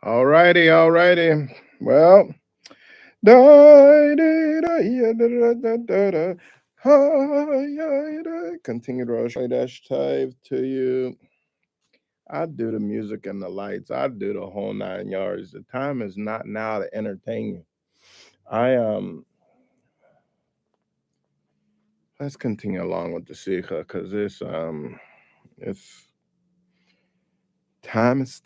All righty, all righty. Well, da, da, da, yeah, da, da, da, da, da. Ha, yeah, da. Continue to rush dash type to you. I do the music and the lights. I do the whole 9 yards. The time is not now to entertain you. I let's continue along with the sikha because it's time is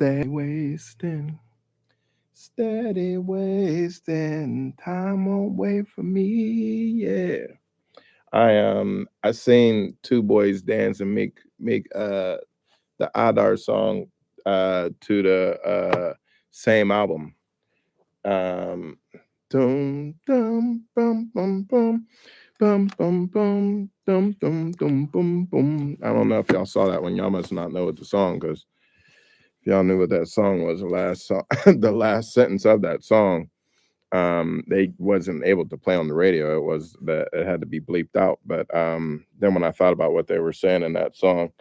steady wasting. Time won't wait for me. Yeah. I seen two boys dance and make the Adar song to the same album. Um dum dum bum bum bum bum bum bum dum dum dum bum bum. I don't know if y'all saw that one. Y'all must not know what the song because if y'all knew what that song was, the last song, the last sentence of that song, they wasn't able to play on the radio. It was that it had to be bleeped out. But then when I thought about what they were saying in that song,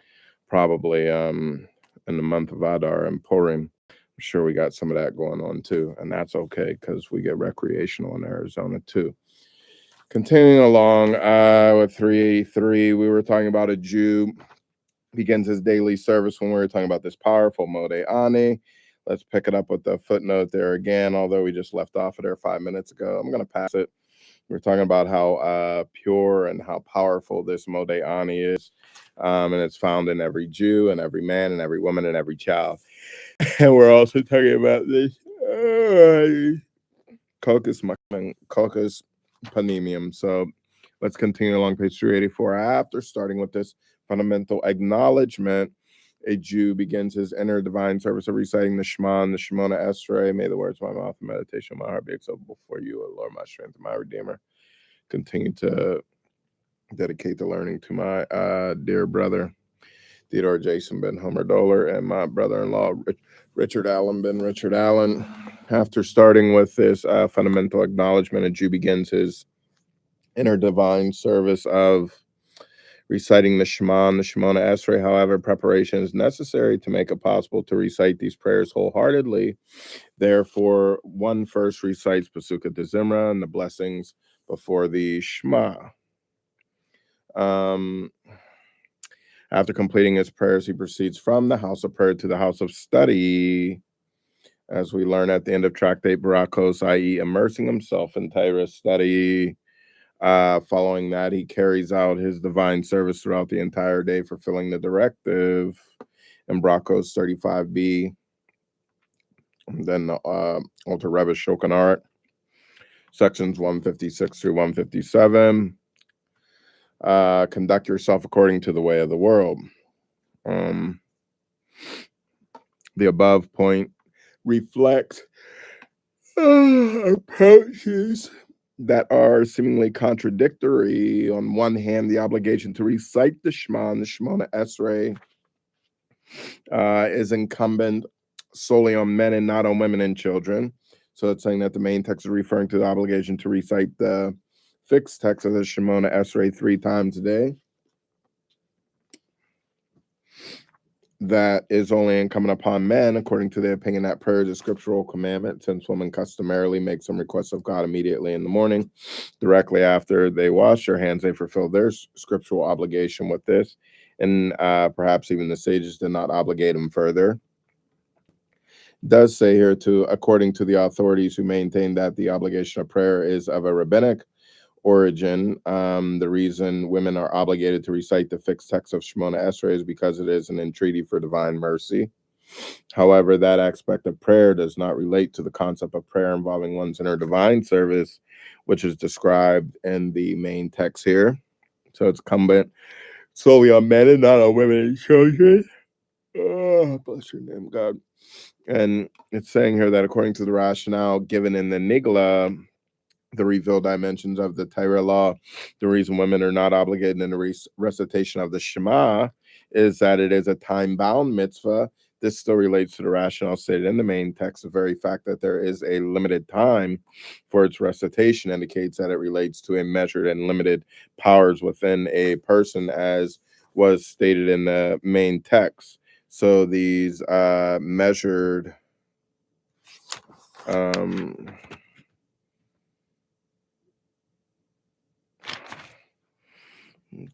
probably in the month of Adar and Purim, I'm sure we got some of that going on too, and that's okay because we get recreational in Arizona too. Continuing along with 383, we were talking about a Jew begins his daily service when we were talking about this powerful Mode Ani. Let's pick it up with the footnote there again, although we just left off of there 5 minutes ago. I'm going to pass it. We're talking about how pure and how powerful this Mode Ani is. And it's found in every Jew and every man and every woman and every child. And we're also talking about this Coccus panemium. So let's continue along page 384. After starting with this fundamental acknowledgement, a Jew begins his inner divine service of reciting the Shema and the Shemona Esrei. May the words of my mouth and meditation of my heart be acceptable before you, O Lord, my strength and my Redeemer. Continue to dedicate the learning to my dear brother, Theodore Jason Ben Homer Doler, and my brother-in-law, Richard Allen Ben Richard Allen. After starting with this fundamental acknowledgement, a Jew begins his inner divine service of reciting the Shema and the Shemona Esrei. However, preparation is necessary to make it possible to recite these prayers wholeheartedly. Therefore, one first recites Pasukah de Zimra and the blessings before the Shema. After completing his prayers, he proceeds from the house of prayer to the house of study, as we learn at the end of Tractate Barakos, i.e., immersing himself in Torah study. Following that, he carries out his divine service throughout the entire day, fulfilling the directive in Barakos 35b. And then the Alter Rebbe Shulchan Aruch, sections 156 through 157. Conduct yourself according to the way of the world. The above point reflects approaches that are seemingly contradictory. On one hand, the obligation to recite the Shema and the Shemona Esrei is incumbent solely on men and not on women and children. So it's saying that the main text is referring to the obligation to recite the fixed text of the Shemona Esrei 3 times a day. That is only incumbent upon men, according to their opinion, that prayer is a scriptural commandment, since women customarily make some requests of God immediately in the morning. Directly after they wash their hands, they fulfill their scriptural obligation with this, and perhaps even the sages did not obligate them further. It does say here, too, according to the authorities who maintain that the obligation of prayer is of a rabbinic origin, the reason women are obligated to recite the fixed text of Shemona Esrei is because it is an entreaty for divine mercy. However, that aspect of prayer does not relate to the concept of prayer involving one's inner divine service, which is described in the main text here. So it's incumbent solely on men and not on women and children. Oh, bless your name, God. And it's saying here that according to the rationale given in the Nigla, the revealed dimensions of the Torah law, the reason women are not obligated in the recitation of the Shema is that it is a time-bound mitzvah. This still relates to the rationale stated in the main text. The very fact that there is a limited time for its recitation indicates that it relates to a measured and limited powers within a person, as was stated in the main text. So these measured Um,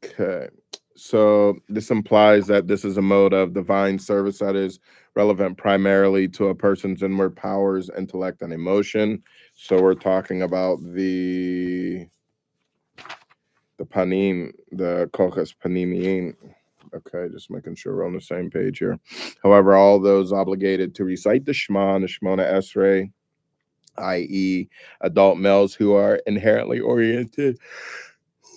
okay. So this implies that this is a mode of divine service that is relevant primarily to a person's inward powers, intellect, and emotion. So we're talking about the panim, the kochas panimiyin. Okay, just making sure we're on the same page here. However, all those obligated to recite the Shema and the Shemona Esrei, i.e., adult males who are inherently oriented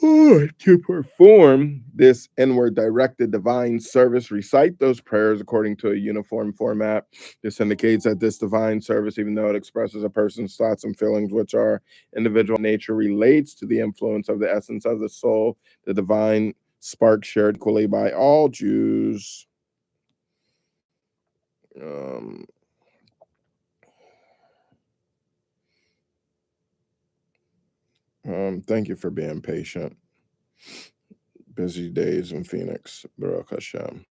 to perform this inward directed divine service, recite those prayers according to a uniform format. This indicates that this divine service, even though it expresses a person's thoughts and feelings, which are individual in nature, relates to the influence of the essence of the soul, the divine spark shared equally by all Jews. Um, thank you for being patient. Busy days in Phoenix, Baruch Hashem.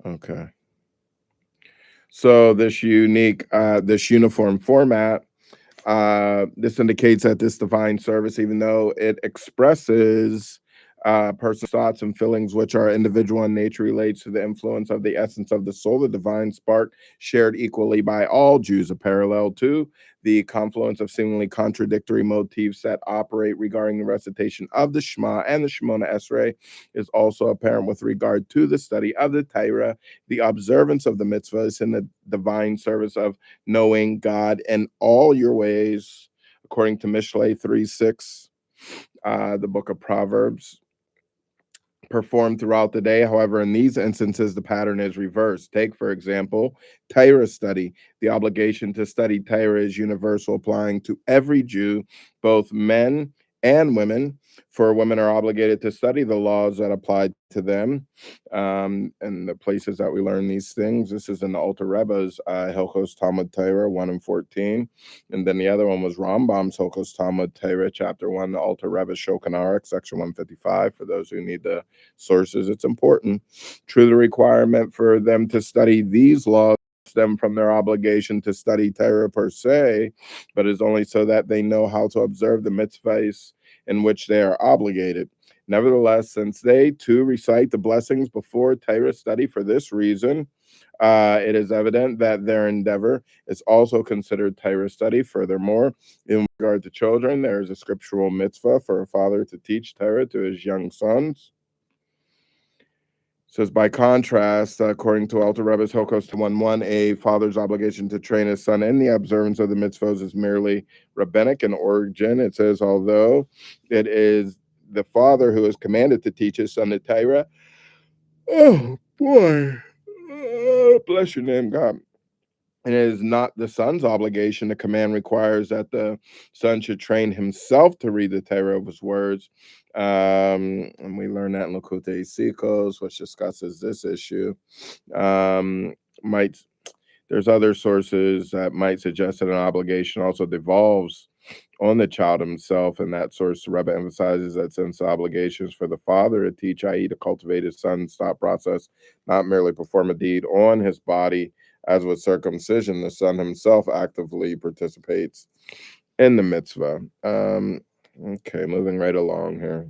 Okay. So this uniform format, this indicates that this divine service, even though it expresses person's thoughts and feelings, which are individual in nature, relates to the influence of the essence of the soul, the divine spark, shared equally by all Jews, a parallel to the confluence of seemingly contradictory motifs that operate regarding the recitation of the Shema and the Shemona Esrei, is also apparent with regard to the study of the Torah, the observance of the mitzvahs, and the divine service of knowing God in all your ways, according to Mishlei 3:6, the book of Proverbs, performed throughout the day. However, in these instances, the pattern is reversed. Take, for example, Torah study. The obligation to study Torah is universal, applying to every Jew, both men and women. For women are obligated to study the laws that apply to them, and the places that we learn these things. This is in the Alter Rebbe's Hilchos Talmud Torah 1 and 14. And then the other one was Rambam's Hilchos Talmud Torah, chapter 1, the Alter Rebbe's Shulchan Aruch, section 155, for those who need the sources. It's important. True, the requirement for them to study these laws stem from their obligation to study Torah per se, but is only so that they know how to observe the mitzvahs in which they are obligated. Nevertheless, since they too recite the blessings before Torah study for this reason, it is evident that their endeavor is also considered Torah study. Furthermore, in regard to children, there is a scriptural mitzvah for a father to teach Torah to his young sons. Says, by contrast, according to Alter Rebbe's Hilchos 1:1, a father's obligation to train his son in the observance of the mitzvahs is merely rabbinic in origin. It says, although it is the father who is commanded to teach his son the Torah. Oh, boy. Oh, bless your name, God. And it is not the son's obligation. The command requires that the son should train himself to read the Torah of his words. And we learn that in Lakutei Sikos, which discusses this issue. Might There's other sources that might suggest that an obligation also devolves on the child himself, and that source, the Rebbe emphasizes that since the obligations for the father to teach, i.e., to cultivate his son's thought process, not merely perform a deed on his body, as with circumcision, the son himself actively participates in the mitzvah. Okay, moving right along here.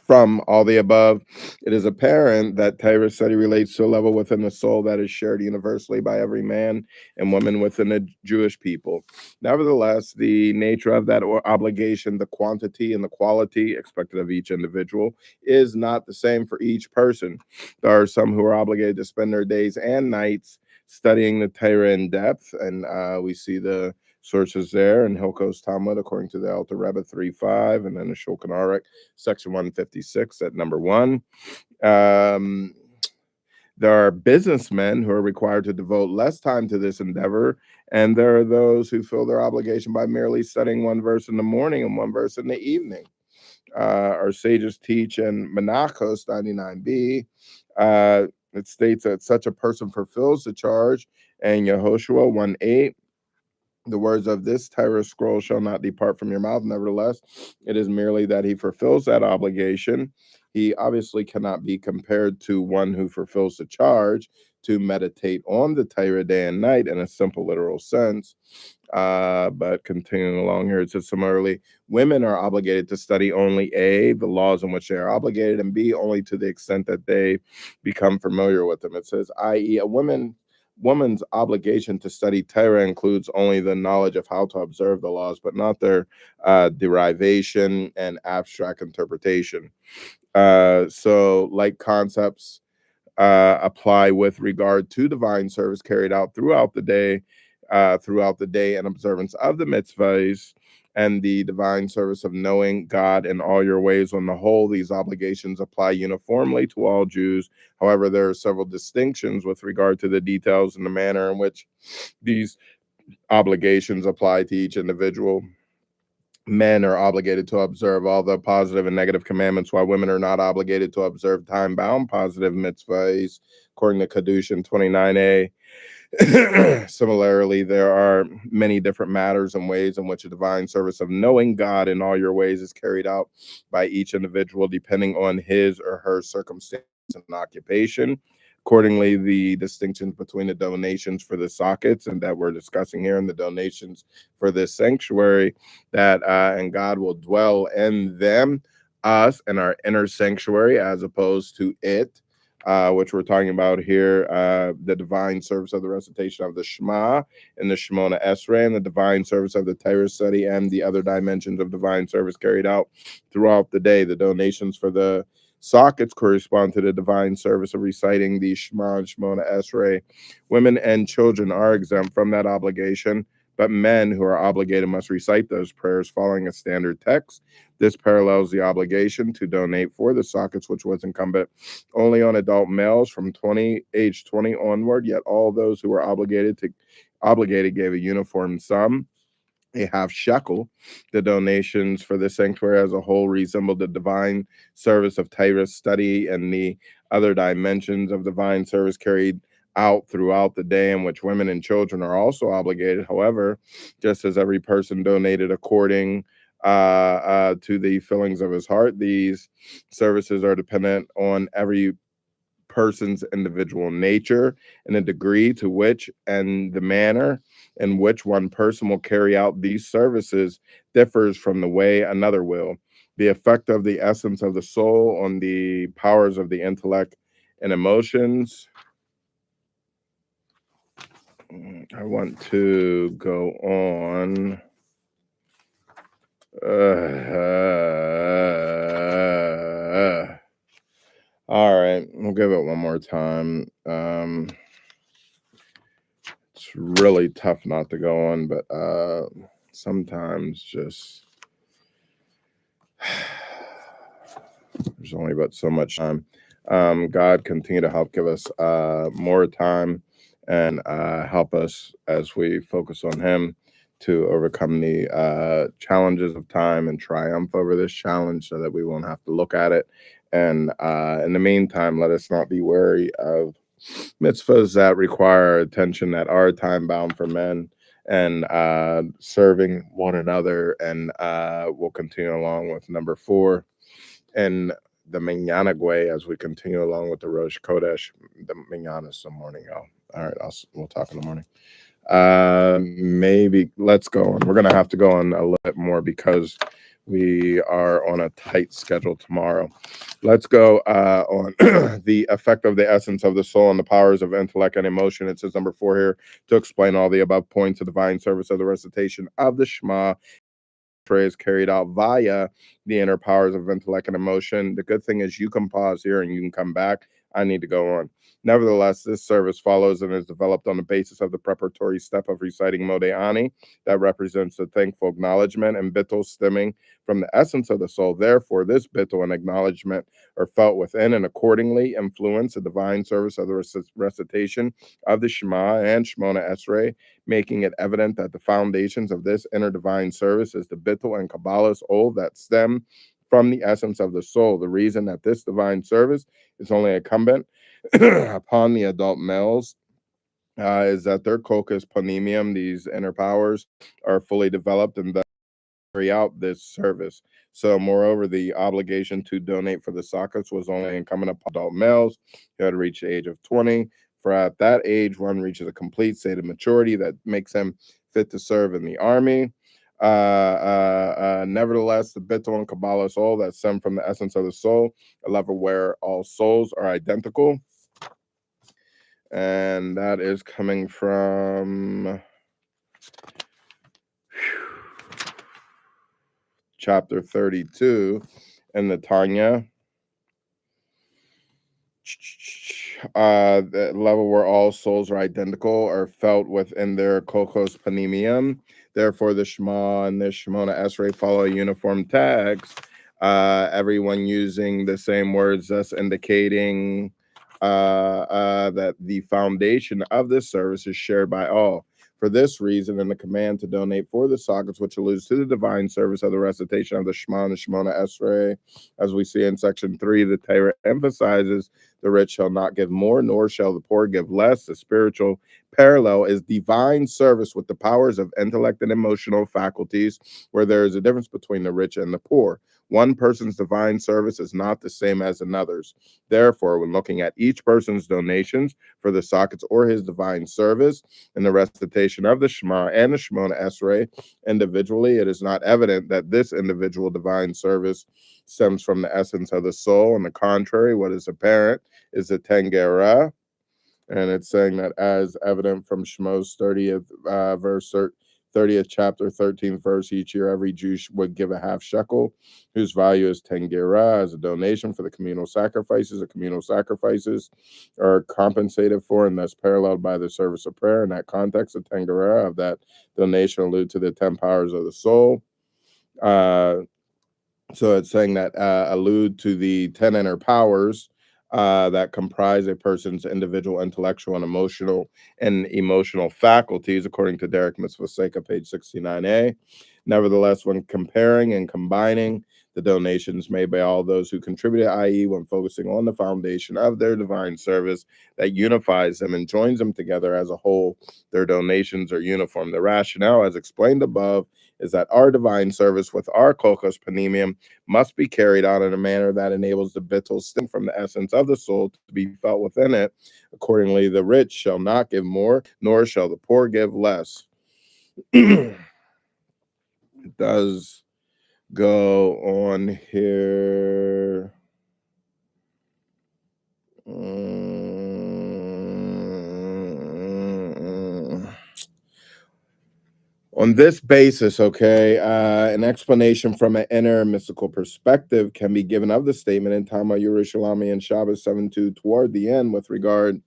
From all the above, it is apparent that Torah study relates to a level within the soul that is shared universally by every man and woman within the Jewish people. Nevertheless, the nature of that obligation, the quantity and the quality expected of each individual, is not the same for each person. There are some who are obligated to spend their days and nights studying the Torah in depth, and we see the sources there in Hilchos Talmud, according to the Alter Rebbe 3:5, and then the Shulchan Aruch, section 156 at number 1. There are businessmen who are required to devote less time to this endeavor, and there are those who fill their obligation by merely studying one verse in the morning and one verse in the evening. Our sages teach in Menachos 99b, it states that such a person fulfills the charge, and Yehoshua 1:8, the words of this Torah scroll shall not depart from your mouth. Nevertheless, it is merely that he fulfills that obligation. he obviously cannot be compared to one who fulfills the charge to meditate on the Torah day and night in a simple literal sense. But continuing along here, it says similarly, women are obligated to study only A, the laws in which they are obligated, and B, only to the extent that they become familiar with them. It says, i.e., a woman's obligation to study Torah includes only the knowledge of how to observe the laws, but not their derivation and abstract interpretation. So, like concepts apply with regard to divine service carried out throughout the day and observance of the mitzvahs and the divine service of knowing God in all your ways. On the whole, these obligations apply uniformly to all Jews. However, there are several distinctions with regard to the details and the manner in which these obligations apply to each individual. Men are obligated to observe all the positive and negative commandments, while women are not obligated to observe time-bound positive mitzvahs, according to Kedushin 29a. Similarly, there are many different matters and ways in which a divine service of knowing God in all your ways is carried out by each individual, depending on his or her circumstance and occupation. Accordingly, the distinctions between the donations for the sockets and that we're discussing here and the donations for this sanctuary, that and God will dwell in them, us, and our inner sanctuary, as opposed to it, which we're talking about here, the divine service of the recitation of the Shema and the Shemona Esrei, and the divine service of the Torah study and the other dimensions of divine service carried out throughout the day. The donations for the sockets correspond to the divine service of reciting the Shema and Shemona Esrei. Women and children are exempt from that obligation, but men who are obligated must recite those prayers following a standard text. This parallels the obligation to donate for the sockets, which was incumbent only on adult males from age 20 onward, yet all those who were obligated gave a uniform sum, a half shekel. The donations for the sanctuary as a whole resembled the divine service of Torah study and the other dimensions of divine service carried out throughout the day, in which women and children are also obligated. However, just as every person donated according to the fillings of his heart, these services are dependent on every person's individual nature, and the degree to which and the manner in which one person will carry out these services differs from the way another will. The effect of the essence of the soul on the powers of the intellect and emotions. I want to go on. All right, we'll give it one more time. It's really tough not to go on, but sometimes just there's only but so much time. God continue to help give us more time and help us as we focus on Him to overcome the challenges of time and triumph over this challenge so that we won't have to look at it. And in the meantime, let us not be wary of mitzvahs that require attention, that are time bound for men, and serving one another. And we'll continue along with number 4 and the Minyan Gwe as we continue along with the Rosh Kodesh. The Minyan is some morning, y'all. All right, we'll talk in the morning. Maybe let's go on. We're gonna have to go on a little bit more because we are on a tight schedule tomorrow. Let's go on the effect of the essence of the soul and the powers of intellect and emotion. It says number 4 here, to explain all the above points of divine service of the recitation of the Shema is carried out via the inner powers of intellect and emotion. The good thing is you can pause here and you can come back. I need to go on. Nevertheless, this service follows and is developed on the basis of the preparatory step of reciting Modeh that represents the thankful acknowledgement, and bittul stemming from the essence of the soul. Therefore, this bittul and acknowledgement are felt within and accordingly influence the divine service of the recitation of the Shema and Shemona Esrei, making it evident that the foundations of this inner divine service is the bittul and Kabbalah's old that stem from the essence of the soul. The reason that this divine service is only incumbent upon the adult males is that their kokas panemium, these inner powers, are fully developed, and carry out this service. So, moreover, the obligation to donate for the sockets was only incumbent upon adult males who had reached the age of 20. For at that age, one reaches a complete state of maturity that makes him fit to serve in the army. Nevertheless, the Bittul and Kabbalah soul that stem from the essence of the soul, a level where all souls are identical. And that is coming from chapter 32 in the Tanya. The level where all souls are identical are felt within their kokos panemium. Therefore, the Shema and the Shemona Esrei follow uniform tags. Everyone using the same words, thus indicating that the foundation of this service is shared by all. For this reason, and the command to donate for the sockets, which alludes to the divine service of the recitation of the Shema and the Shemona Esrei, as we see in section 3, the Torah emphasizes the rich shall not give more, nor shall the poor give less. The spiritual parallel is divine service with the powers of intellect and emotional faculties, where there is a difference between the rich and the poor. One person's divine service is not the same as another's. Therefore, when looking at each person's donations for the sockets or his divine service in the recitation of the Shema and the Shemona Esrei individually, it is not evident that this individual divine service stems from the essence of the soul. On the contrary, what is apparent is the Tengera, and it's saying that as evident from Shemos 30th verse 30th chapter 13th verse, each year every Jew would give a half shekel, whose value is 10 gerah, as a donation for the communal sacrifices. The communal sacrifices are compensated for and thus paralleled by the service of prayer. In that context, the 10 gerah of that donation allude to the 10 powers of the soul. So it's saying that allude to the 10 inner powers that comprise a person's individual intellectual and emotional faculties, according to Derek Mitzvah, page 69a. Nevertheless, when comparing and combining the donations made by all those who contributed, i.e., when focusing on the foundation of their divine service that unifies them and joins them together as a whole, their donations are uniform. The rationale, as explained above, is that our divine service with our kokos panemium must be carried out in a manner that enables the bittul stem from the essence of the soul to be felt within it. Accordingly, the rich shall not give more, nor shall the poor give less. It does go on here. On this basis, okay, an explanation from an inner mystical perspective can be given of the statement in Tama Yerushalmi and Shabbos 7:2 toward the end with regard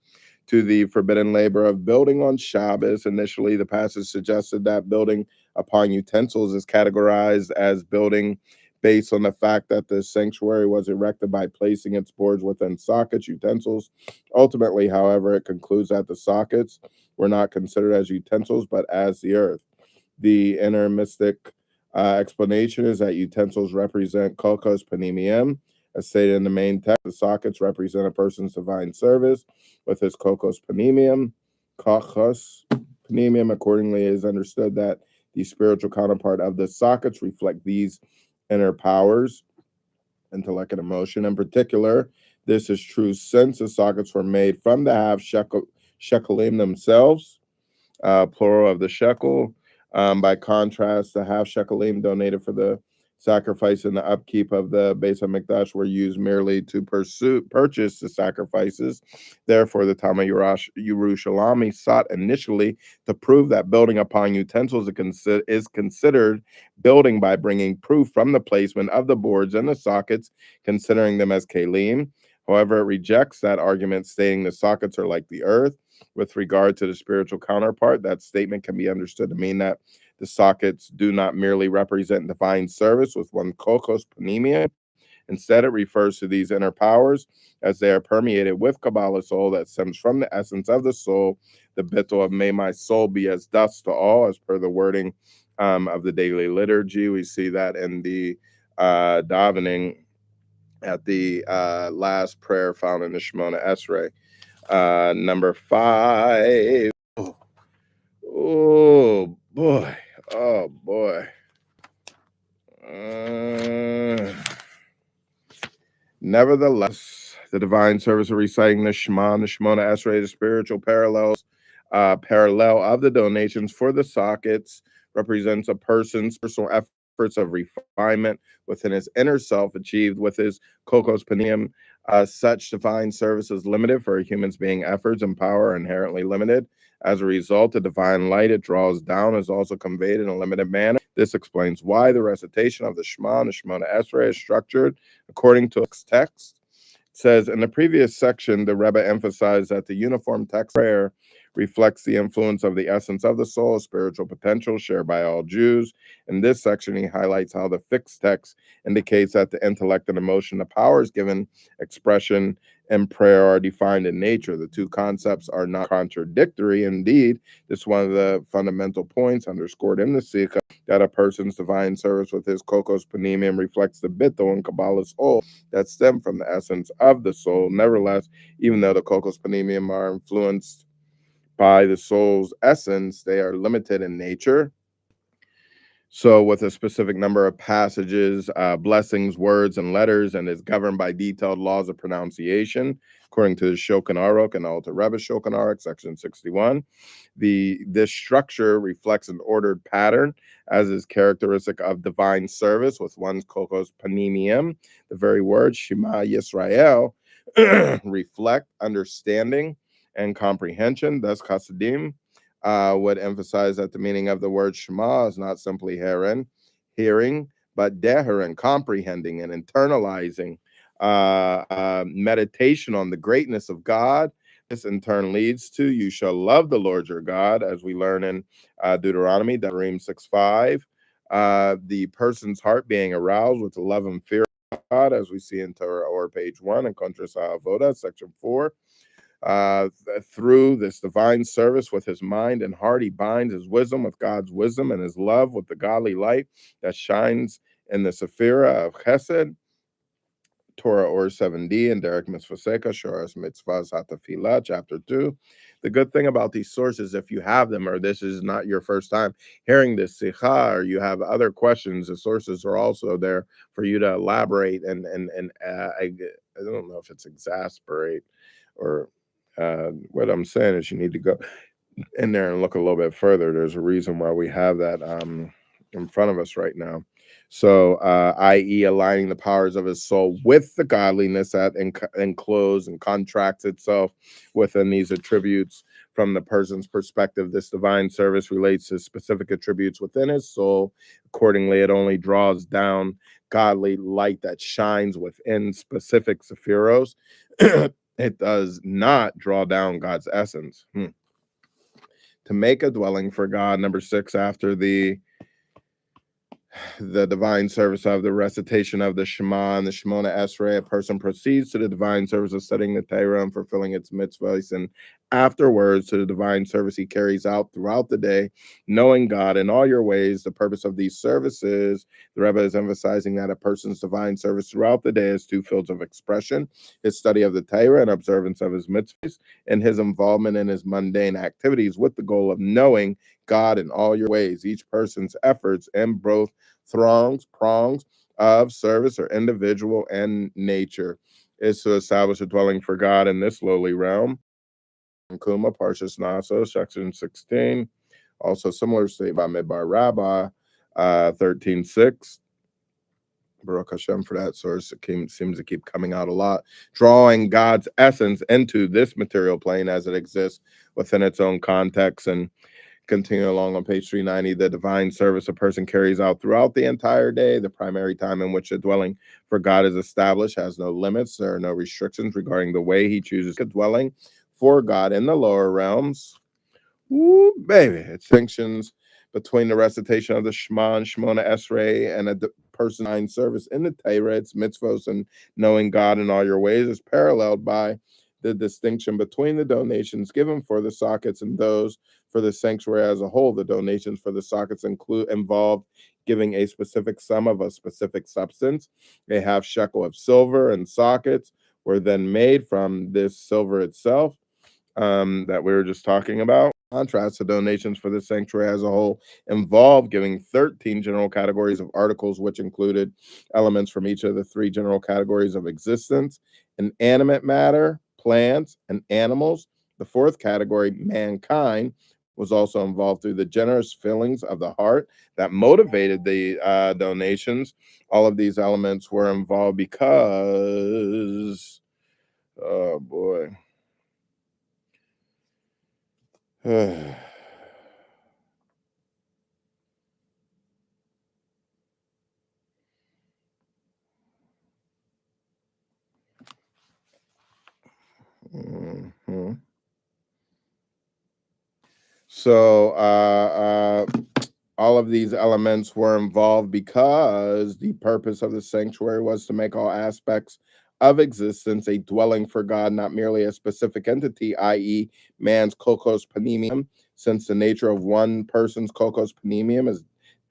to the forbidden labor of building on Shabbos. Initially, the passage suggested that building upon utensils is categorized as building based on the fact that the sanctuary was erected by placing its boards within sockets, utensils. Ultimately, however, it concludes that the sockets were not considered as utensils, but as the earth. The inner mystic explanation is that utensils represent kokos panemium. As stated in the main text, the sockets represent a person's divine service with his kokos panemium. Kokos panemium, accordingly, is understood that the spiritual counterpart of the sockets reflect these inner powers, intellect and emotion. In particular, this is true since the sockets were made from the half shekalim themselves, plural of the shekel. By contrast, the half shekalim donated for the sacrifice and the upkeep of the Beis HaMikdash were used merely to purchase the sacrifices. Therefore, the Tama Yerushalmi sought initially to prove that building upon utensils is considered building by bringing proof from the placement of the boards and the sockets, considering them as kalim. However, it rejects that argument, stating the sockets are like the earth. With regard to the spiritual counterpart, that statement can be understood to mean that the sockets do not merely represent divine service with one kokos panemium. Instead, it refers to these inner powers as they are permeated with Kabbalah soul that stems from the essence of the soul, the bittul of may my soul be as dust to all, as per the wording of the daily liturgy. We see that in the davening at the last prayer found in the Shemona Esrei. Number 5. Oh boy. Nevertheless, the divine service of reciting the Shema and the Shemona Esrei, the spiritual parallel of the donations for the sockets, represents a person's personal efforts of refinement within his inner self, achieved with his kokos panium. Such divine service is limited, for a human's being efforts and power are inherently limited. As a result, the divine light it draws down is also conveyed in a limited manner. This explains why the recitation of the Shema and the Shemona Esrei is structured according to text. It says in the previous section, the Rebbe emphasized that the uniform text prayer reflects the influence of the essence of the soul, spiritual potential shared by all Jews. In this section, he highlights how the fixed text indicates that the intellect and emotion, the powers given expression and prayer, are defined in nature. The two concepts are not contradictory. Indeed, this is one of the fundamental points underscored in the Sikha, that a person's divine service with his kokos panemium reflects the bittul and Kabbalah's soul that stem from the essence of the soul. Nevertheless, even though the kokos panemium are influenced by the soul's essence, they are limited in nature. So, with a specific number of passages, blessings, words, and letters, and is governed by detailed laws of pronunciation, according to the Shulchan Aruch and Alter Rebbe Shulchan Aruch, section 61. This structure reflects an ordered pattern, as is characteristic of divine service with one's kokos panemium. The very word Shema Yisrael reflect understanding and comprehension. Thus, Chassidim would emphasize that the meaning of the word Shema is not simply hearing, but deheren, comprehending and internalizing. Meditation on the greatness of God. This in turn leads to you shall love the Lord your God, as we learn in Deuteronomy, Devarim 6:5. The person's heart being aroused with the love and fear of God, as we see in Torah or page 1 and Contras Avoda, section 4. Through this divine service with his mind and heart, he binds his wisdom with God's wisdom and his love with the godly light that shines in the Sephira of Chesed, Torah or 7D, and Derek Mitzvaseka, Shoras Mitzvahs Hatafila, chapter 2. The good thing about these sources, if you have them, or this is not your first time hearing this sikha, or you have other questions, the sources are also there for you to elaborate and I don't know if it's exasperate or what I'm saying is you need to go in there and look a little bit further. There's a reason why we have that in front of us right now. So, i.e., aligning the powers of his soul with the godliness that encloses and contracts itself within these attributes. From the person's perspective, this divine service relates to specific attributes within his soul. Accordingly, it only draws down godly light that shines within specific sephiros. It does not draw down God's essence. To make a dwelling for God, number 6, after the divine service of the recitation of the Shema and the Shemona Esrei, a person proceeds to the divine service of studying the Torah and fulfilling its mitzvahs, and afterwards to the divine service he carries out throughout the day, knowing God in all your ways. The purpose of these services, the Rebbe is emphasizing that a person's divine service throughout the day has two fields of expression: his study of the Torah and observance of his mitzvahs, and his involvement in his mundane activities with the goal of knowing God in all your ways. Each person's efforts and both prongs of service or individual and nature is to establish a dwelling for God in this lowly realm. Kuma, Parshas Naso, section 16. Also similar statement by Midbar Rabbi, 13:6. Baruch Hashem for that source. It seems to keep coming out a lot, drawing God's essence into this material plane as it exists within its own context. And continue along on page 390, the divine service a person carries out throughout the entire day. The primary time in which a dwelling for God is established has no limits. There are no restrictions regarding the way he chooses a dwelling for God in the lower realms. Ooh, baby. Distinctions between the recitation of the Shema and Shemona Esrei and a person's divine service in the Torah, its mitzvos, and knowing God in all your ways is paralleled by the distinction between the donations given for the sockets and those for the sanctuary as a whole. The donations for the sockets involved giving a specific sum of a specific substance. A half shekel of silver and sockets were then made from this silver itself that we were just talking about. contrast, the donations for the sanctuary as a whole involved giving 13 general categories of articles, which included elements from each of the three general categories of existence: inanimate matter, plants, and animals. The fourth category, mankind, was also involved through the generous feelings of the heart that motivated the donations. All of these elements were involved because, oh boy. Mhm. So all of these elements were involved because the purpose of the sanctuary was to make all aspects of existence a dwelling for God, not merely a specific entity, i.e., man's kokos panemium. Since the nature of one person's kokos panemium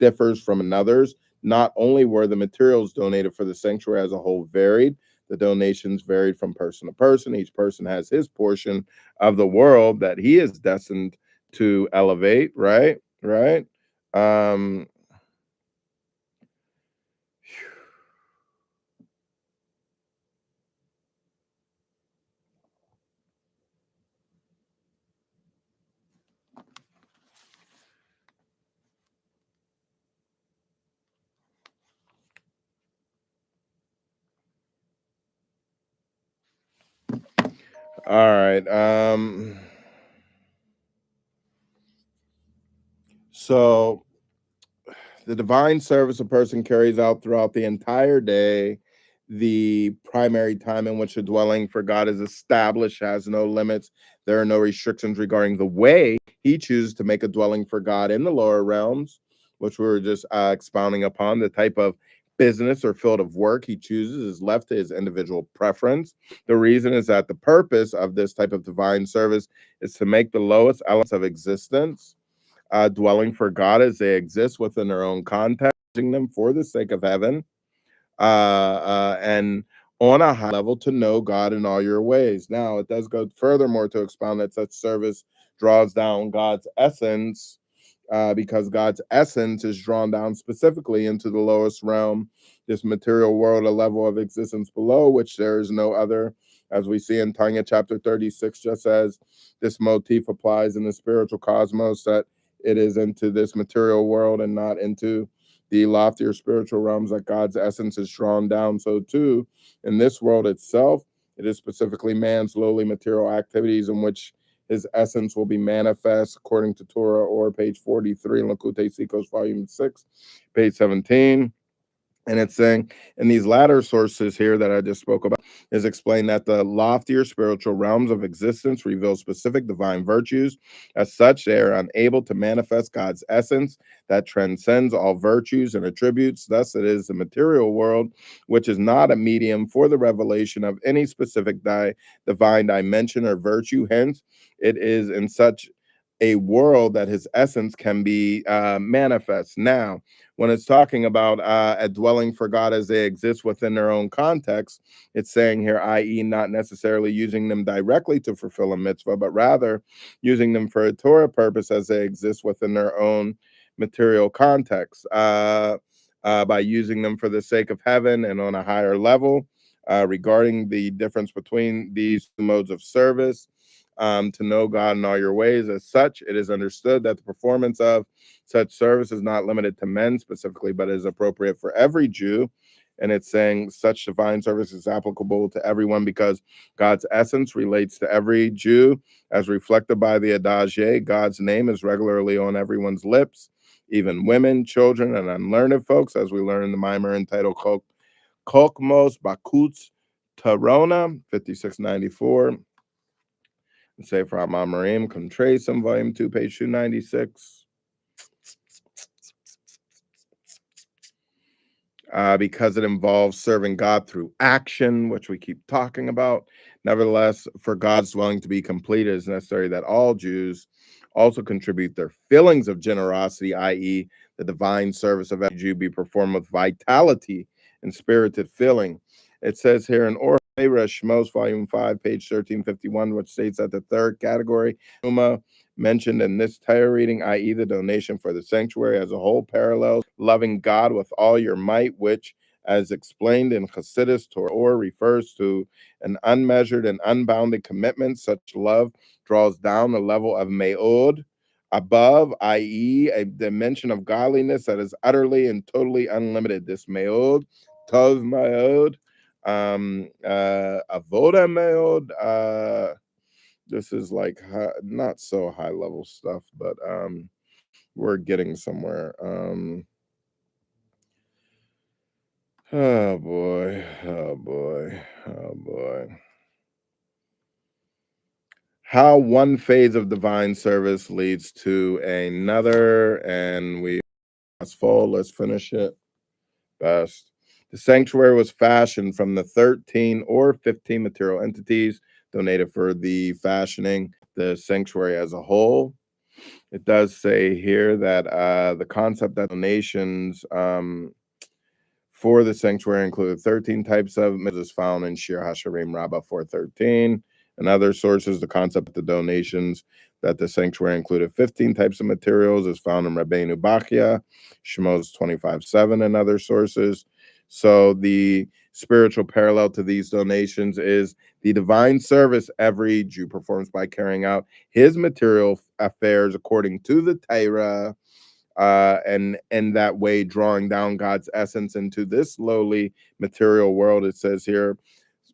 differs from another's, not only were the materials donated for the sanctuary as a whole varied, the donations varied from person to person. Each person has his portion of the world that he is destined to elevate, right? Right. Um, all right. So the divine service a person carries out throughout the entire day, the primary time in which a dwelling for God is established has no limits. There are no restrictions regarding the way he chooses to make a dwelling for God in the lower realms, which we were just expounding upon. The type of business or field of work he chooses is left to his individual preference. The reason is that the purpose of this type of divine service is to make the lowest elements of existence dwelling for God as they exist within their own context, using them for the sake of heaven, and on a high level to know God in all your ways. Now, it does go furthermore to expound that such service draws down God's essence, because God's essence is drawn down specifically into the lowest realm, this material world, a level of existence below which there is no other. As we see in Tanya chapter 36, just as this motif applies in the spiritual cosmos, that it is into this material world and not into the loftier spiritual realms that God's essence is drawn down. So too, in this world itself, it is specifically man's lowly material activities in which his essence will be manifest, according to Torah, or page 43 in Lakute Sikos, volume 6, page 17. And it's saying in these latter sources here that I just spoke about is explained that the loftier spiritual realms of existence reveal specific divine virtues. As such, they are unable to manifest God's essence that transcends all virtues and attributes. Thus, it is the material world, which is not a medium for the revelation of any specific divine dimension or virtue. Hence, it is in such a world that his essence can be manifest. Now, when it's talking about a dwelling for God as they exist within their own context, it's saying here, i.e., not necessarily using them directly to fulfill a mitzvah, but rather using them for a Torah purpose as they exist within their own material context, by using them for the sake of heaven and on a higher level. Regarding the difference between these two modes of service, to know God in all your ways. As such, it is understood that the performance of such service is not limited to men specifically, but is appropriate for every Jew. And it's saying such divine service is applicable to everyone because God's essence relates to every Jew, as reflected by the Adage. God's name is regularly on everyone's lips, even women, children, and unlearned folks, as we learn in the mimer entitled Kokmos Bakutz Tarona, 5694. And say for Amarim, Contrasum, volume 2, page 296. Because it involves serving God through action, which we keep talking about. Nevertheless, for God's dwelling to be complete, it is necessary that all Jews also contribute their feelings of generosity, i.e., the divine service of every Jew be performed with vitality and spirited feeling. It says here in Or Shmos, volume 5, page 1351, which states that the third category, Terumah, mentioned in this Torah reading, i.e., the donation for the sanctuary as a whole, parallels loving God with all your might, which, as explained in CHASSIDUS Torah, refers to an unmeasured and unbounded commitment. Such love draws down the level of me'od above, i.e., a dimension of godliness that is utterly and totally unlimited. This me'od, tov me'od, avoda me'od, this is like not so high level stuff, but we're getting somewhere. Oh boy, oh boy, oh boy. How one phase of divine service leads to another, and we fast forward. Let's finish it. Best. The sanctuary was fashioned from the 13 or 15 material entities donated for the fashioning the sanctuary as a whole. It does say here that the concept that donations for the sanctuary included 13 types of is found in Shir Hasharim Rabbah 413. And other sources, the concept of the donations that the sanctuary included 15 types of materials is found in Rabbeinu Bachya, Shemos 25:7, and other sources. So the spiritual parallel to these donations is the divine service every Jew performs by carrying out his material affairs according to the Torah, and in that way drawing down God's essence into this lowly material world. It says here,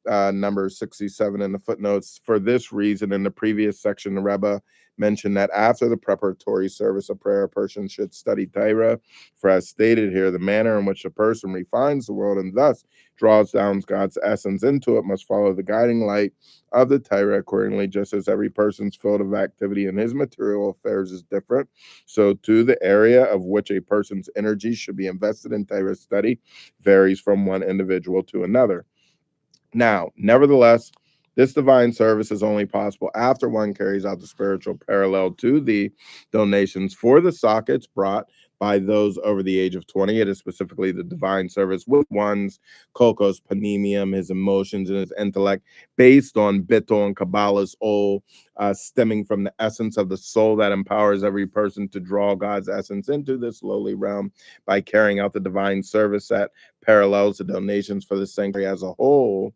number 67 in the footnotes, for this reason, in the previous section, the Rebbe mentioned that after the preparatory service of prayer, a person should study Torah. For as stated here, the manner in which a person refines the world and thus draws down God's essence into it must follow the guiding light of the Torah accordingly. Just as every person's field of activity in his material affairs is different, so too the area of which a person's energy should be invested in Torah study varies from one individual to another. Now, nevertheless, this divine service is only possible after one carries out the spiritual parallel to the donations for the sockets brought by those over the age of 20. It is specifically the divine service with one's kokos panemium, his emotions and his intellect, based on Bittul and Kabbalah's ol, stemming from the essence of the soul that empowers every person to draw God's essence into this lowly realm by carrying out the divine service that parallels the donations for the sanctuary as a whole.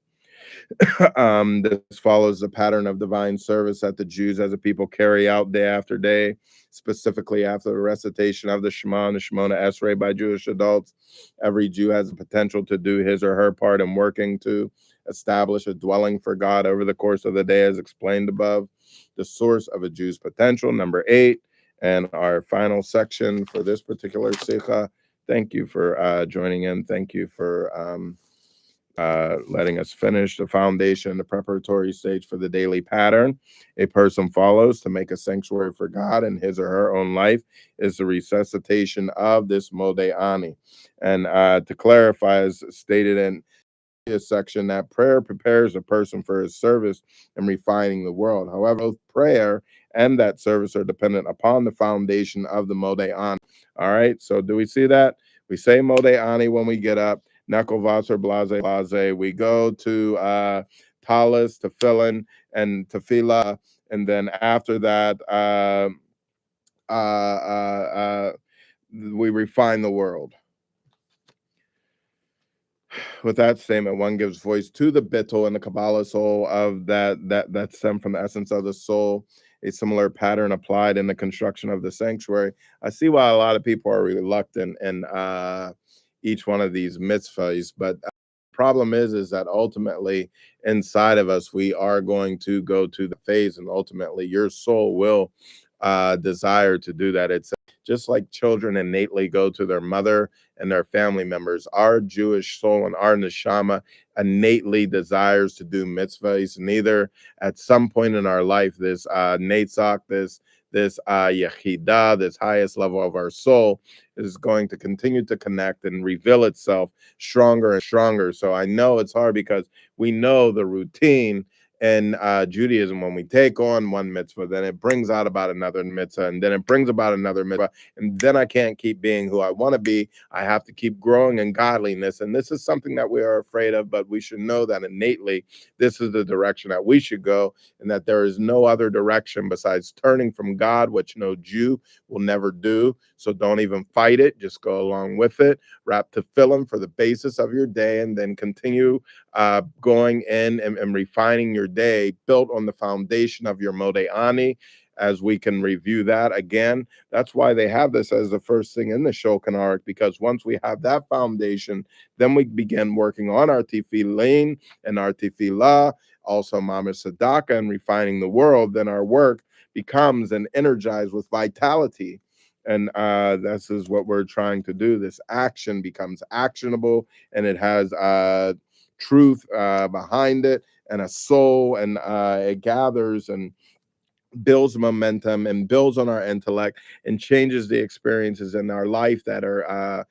This follows the pattern of divine service that the Jews as a people carry out day after day, specifically after the recitation of the Shema and the Shemona Esrei by Jewish adults. Every Jew has the potential to do his or her part in working to establish a dwelling for God over the course of the day, as explained above. The source of a Jew's potential, number 8, and our final section for this particular sikha. Thank you for joining in. Thank you for letting us finish the foundation, the preparatory stage for the daily pattern a person follows to make a sanctuary for God in his or her own life is the resuscitation of this Modeh Ani. And to clarify, as stated in this section, that prayer prepares a person for his service in refining the world. However, both prayer and that service are dependent upon the foundation of the Modeh Ani. All right, so do we see that? We say Modeh Ani when we get up. Knuckle Vaser Blase Blase. We go to Talis, Tefillin, and Tefillah, and then after that, we refine the world. With that statement, one gives voice to the bittul and the Kabbalah soul of that stem from the essence of the soul. A similar pattern applied in the construction of the sanctuary. I see why a lot of people are reluctant in each one of these mitzvahs, but the problem is that ultimately inside of us we are going to go to the phase, and ultimately your soul will desire to do that. It's just like children innately go to their mother and their family members. Our Jewish soul and our neshama innately desires to do mitzvahs. Neither at some point in our life, this netzach, this yechidah, this highest level of our soul, is going to continue to connect and reveal itself stronger and stronger. So I know it's hard because we know the routine in Judaism, when we take on one mitzvah, then it brings out about another mitzvah, and then it brings about another mitzvah, and then I can't keep being who I want to be. I have to keep growing in godliness, and this is something that we are afraid of, but we should know that innately this is the direction that we should go, and that there is no other direction besides turning from God, which no Jew will never do. So don't even fight it, just go along with it. Wrap tefillin for the basis of your day, and then continue going in and refining your day, built on the foundation of your Modeh as we can review that again. That's why they have this as the first thing in the Shulchan Aruch, because once we have that foundation, then we begin working on our tefillin and our tefillah, also Mama Sadaka, and refining the world. Then our work becomes and energized with vitality. And this is what we're trying to do. This action becomes actionable, and it has truth behind it, and a soul, and it gathers and builds momentum and builds on our intellect and changes the experiences in our life that are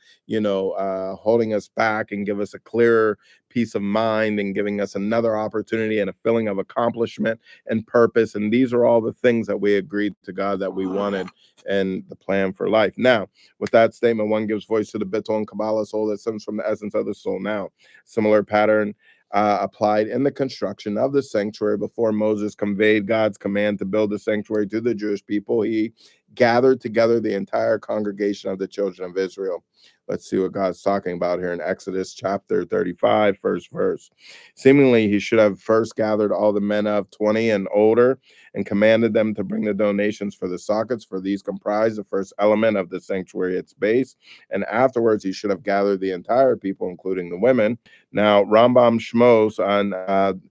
holding us back, and give us a clearer peace of mind, and giving us another opportunity and a feeling of accomplishment and purpose. And these are all the things that we agreed to God that we wanted and the plan for life. Now, with that statement, one gives voice to the Bittul and Kabbalah soul that stems from the essence of the soul. Now, similar pattern applied in the construction of the sanctuary. Before Moses conveyed God's command to build the sanctuary to the Jewish people, he gathered together the entire congregation of the children of Israel. Let's see what God's talking about here in Exodus chapter 35, first verse. Seemingly, he should have first gathered all the men of 20 and older and commanded them to bring the donations for the sockets, for these comprise the first element of the sanctuary, its base. And afterwards, he should have gathered the entire people, including the women. Now, Rambam Shmos on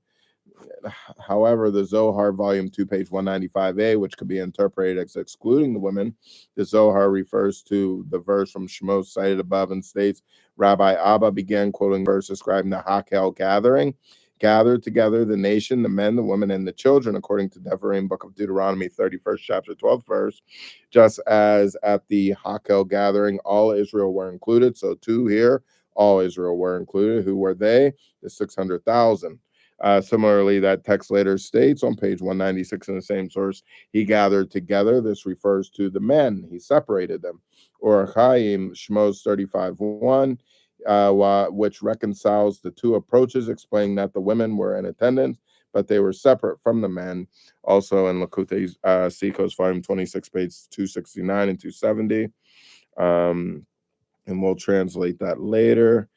however, the Zohar, volume 2, page 195a, which could be interpreted as excluding the women, the Zohar refers to the verse from Shmos cited above and states, Rabbi Abba began quoting verse describing the Hakel gathering. Gathered together the nation, the men, the women, and the children, according to Devarim, book of Deuteronomy, 31st chapter, 12th verse. Just as at the Hakel gathering, all Israel were included. So too here, all Israel were included. Who were they? The 600,000. Similarly, that text later states on page 196 in the same source, he gathered together. This refers to the men. He separated them. Or Chaim, Shmos 35:1, which reconciles the two approaches, explaining that the women were in attendance, but they were separate from the men. Also in Lakutei Sikos, volume 26, page 269 and 270. And we'll translate that later.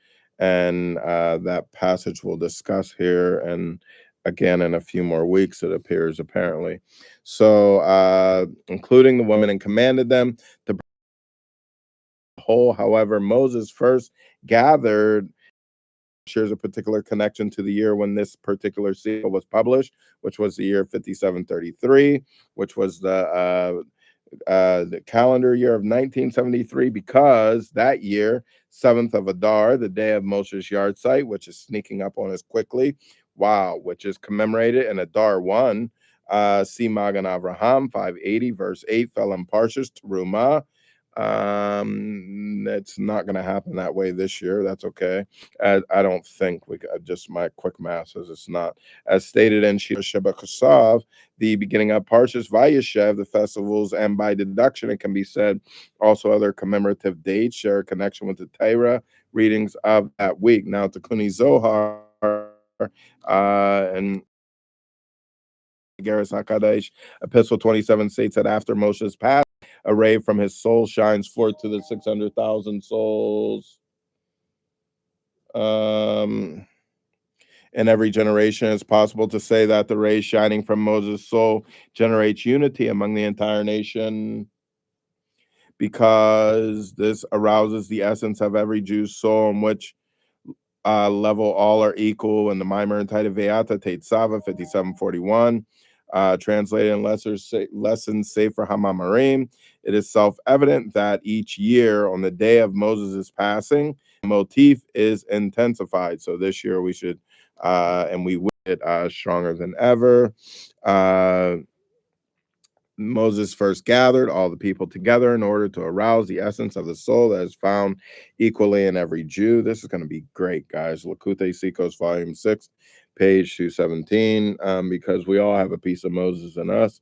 And that passage we'll discuss here, and again in a few more weeks, it appears, apparently. So, including the women, and commanded them to whole. However, Moses first gathered, shares a particular connection to the year when this particular seal was published, which was the year 5733, which was the calendar year of 1973, because that year, 7th of Adar, the day of Moshe's yard site, which is sneaking up on us quickly, which is commemorated in Adar 1, see Magan Avraham 580, verse 8, fell in Parshas Terumah. It's not going to happen that way this year. That's okay. I don't think just my quick math says it's not. As stated in Sheba Kosav, the beginning of Parshas Vayeshev, the festivals, and by deduction, it can be said also other commemorative dates share a connection with the Torah readings of that week. Now, Takuni Zohar and Geras HaKadosh, Epistle 27 states that after Moshe's passed, a ray from his soul shines forth to the 600,000 souls. In every generation, it's possible to say that the ray shining from Moses' soul generates unity among the entire nation, because this arouses the essence of every Jew's soul, in which level all are equal. And the Maimer entitled Ve'ata Tate Sava 5741, translated in Lessons Sefer Hamamarim, it is self-evident that each year on the day of Moses' passing, the motif is intensified. So this year we should, and we will, stronger than ever. Moses first gathered all the people together in order to arouse the essence of the soul that is found equally in every Jew. This is going to be great, guys. Lakutei Sikos, volume 6, page 217, because we all have a piece of Moses in us.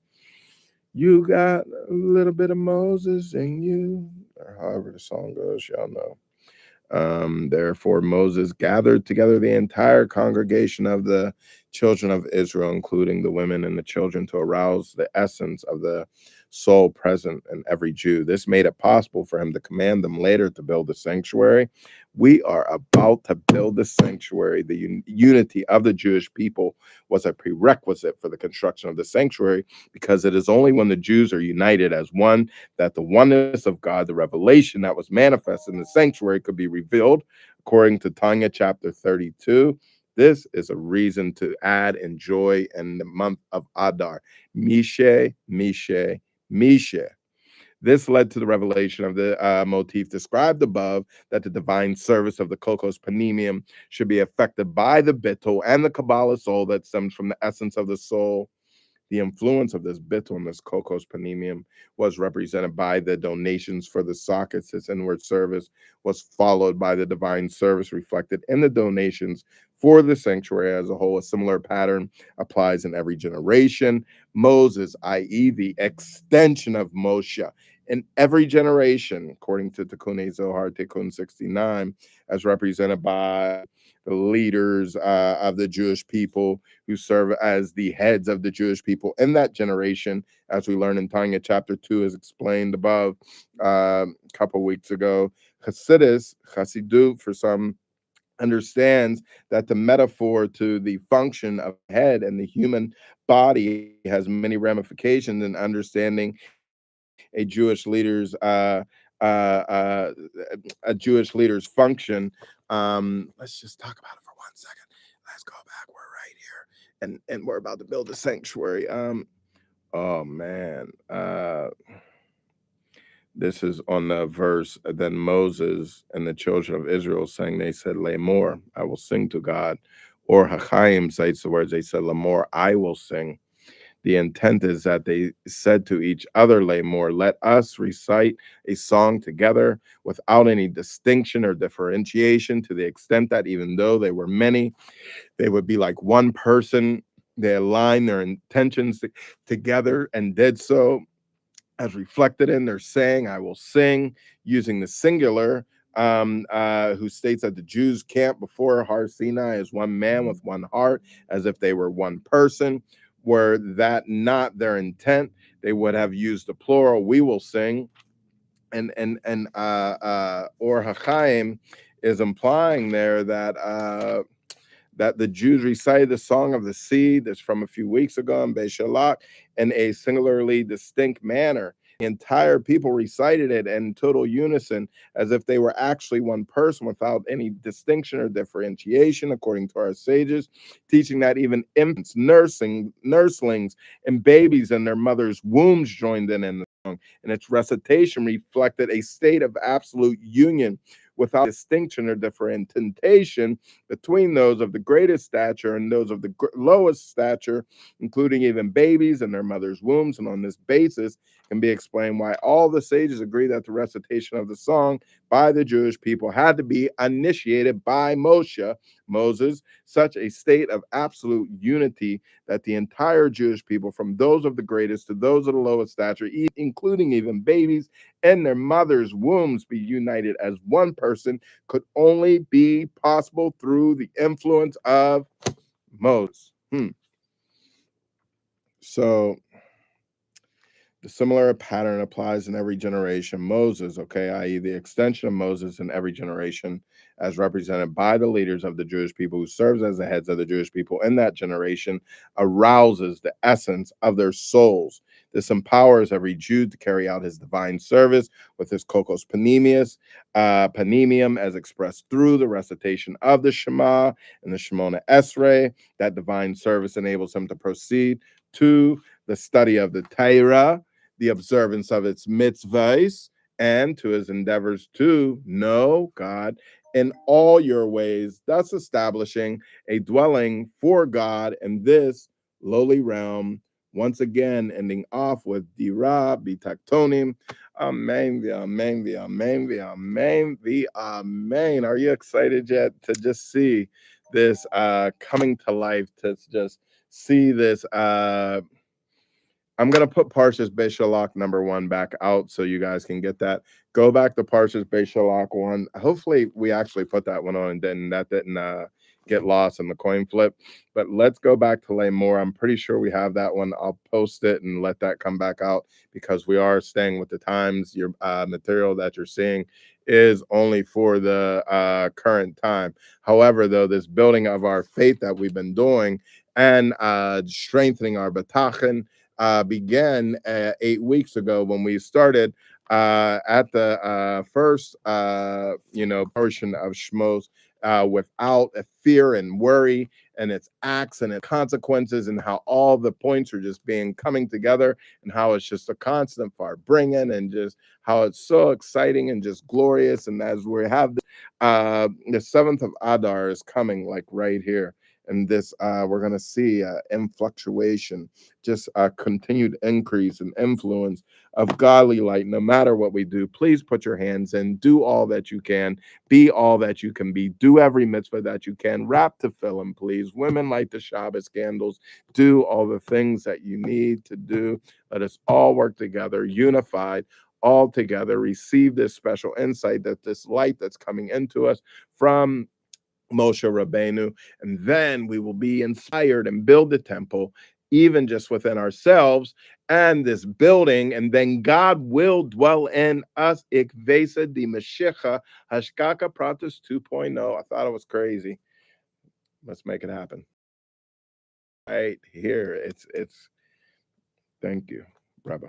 You got a little bit of Moses in you, or however the song goes, y'all know. Therefore, Moses gathered together the entire congregation of the children of Israel, including the women and the children, to arouse the essence of the soul present in every Jew. This made it possible for him to command them later to build a sanctuary. We are about to build a sanctuary. The unity of the Jewish people was a prerequisite for the construction of the sanctuary, because it is only when the Jews are united as one that the oneness of God, the revelation that was manifest in the sanctuary, could be revealed. According to Tanya chapter 32, this is a reason to add and joy in the month of Adar. Mishe, Mishe, Mishe. This led to the revelation of the motif described above, that the divine service of the Kokos Panemium should be affected by the Bittul and the Kabbalah soul that stems from the essence of the soul. The influence of this bittul and this Kokos Panemium was represented by the donations for the sockets. Its inward service was followed by the divine service reflected in the donations for the sanctuary as a whole. A similar pattern applies in every generation. Moses, i.e., the extension of Moshe, in every generation, according to Tikkun Zohar, Tikkun 69, as represented by the leaders of the Jewish people who serve as the heads of the Jewish people in that generation, as we learn in Tanya chapter 2, as explained above a couple weeks ago. Chassidus, for some, understands that the metaphor to the function of head and the human body has many ramifications in understanding a Jewish leader's uh, a Jewish leader's function. Let's just talk about it for 1 second. Let's go back. We're right here, and we're about to build a sanctuary. Oh man, this is on the verse. Then Moses and the children of Israel sang. They said, "Lamor, I will sing to God." Or Hachaim cites the words. They said, "Lamor, I will sing." The intent is that they said to each other, Lamor, let us recite a song together without any distinction or differentiation, to the extent that even though they were many, they would be like one person. They aligned their intentions together and did so as reflected in their saying, I will sing, using the singular, who states that the Jews camped before Har Sinai as one man with one heart, as if they were one person. Were that not their intent, they would have used the plural, we will sing. Or Hachaim is implying there that the Jews recited the song of the sea, that's from a few weeks ago in Beishalach, in a singularly distinct manner. The entire people recited it in total unison, as if they were actually one person without any distinction or differentiation, according to our sages, teaching that even infants, nurslings, and babies in their mother's wombs joined in the song, and its recitation reflected a state of absolute union without distinction or differentiation between those of the greatest stature and those of the lowest stature, including even babies in their mother's wombs. And on this basis can be explained why all the sages agree that the recitation of the song by the Jewish people had to be initiated by Moses, such a state of absolute unity that the entire Jewish people, from those of the greatest to those of the lowest stature, including even babies in their mother's wombs, be united as one person, could only be possible through the influence of Moses. So the similar pattern applies in every generation. Moses, okay, i.e., the extension of Moses in every generation, as represented by the leaders of the Jewish people who serves as the heads of the Jewish people in that generation, arouses the essence of their souls. This empowers every Jew to carry out his divine service with his kokos panemium, as expressed through the recitation of the Shema and the Shemona Esrei. That divine service enables him to proceed to the study of the Torah, the observance of its mitzvahs, and to his endeavors to know God in all your ways, thus establishing a dwelling for God in this lowly realm. Once again, ending off with Dira Bitaktonim. Amen, amen, amen, amen, amen. Are you excited yet to just see this coming to life, to just see this. I'm gonna put Parshas Beishalach #1 back out so you guys can get that. Go back to Parshas Beishalach 1. Hopefully, we actually put that one on, and then that didn't get lost in the coin flip. But let's go back to lay more. I'm pretty sure we have that one. I'll post it and let that come back out because we are staying with the times. Your material that you're seeing is only for the current time. However, though, this building of our faith that we've been doing and strengthening our batachin began 8 weeks ago when we started at the first, portion of Shmos without a fear and worry and its acts and its consequences, and how all the points are just being coming together, and how it's just a constant far bringing, and just how it's so exciting and just glorious. And as we have the 7th of Adar is coming, like right here. And this, we're going to see in fluctuation, just a continued increase and influence of godly light. No matter what we do, please put your hands in, do all that you can, be all that you can be, do every mitzvah that you can, wrap tefillin, please. Women light the Shabbos candles, do all the things that you need to do. Let us all work together, unified, all together, receive this special insight, that this light that's coming into us from Moshe Rabbeinu, and then we will be inspired and build the temple, even just within ourselves and this building, and then God will dwell in us. Ikvesa di Mashiach Hashkaka Pratus 2.0. I thought it was crazy. Let's make it happen. Right here. It's thank you, Rabbi.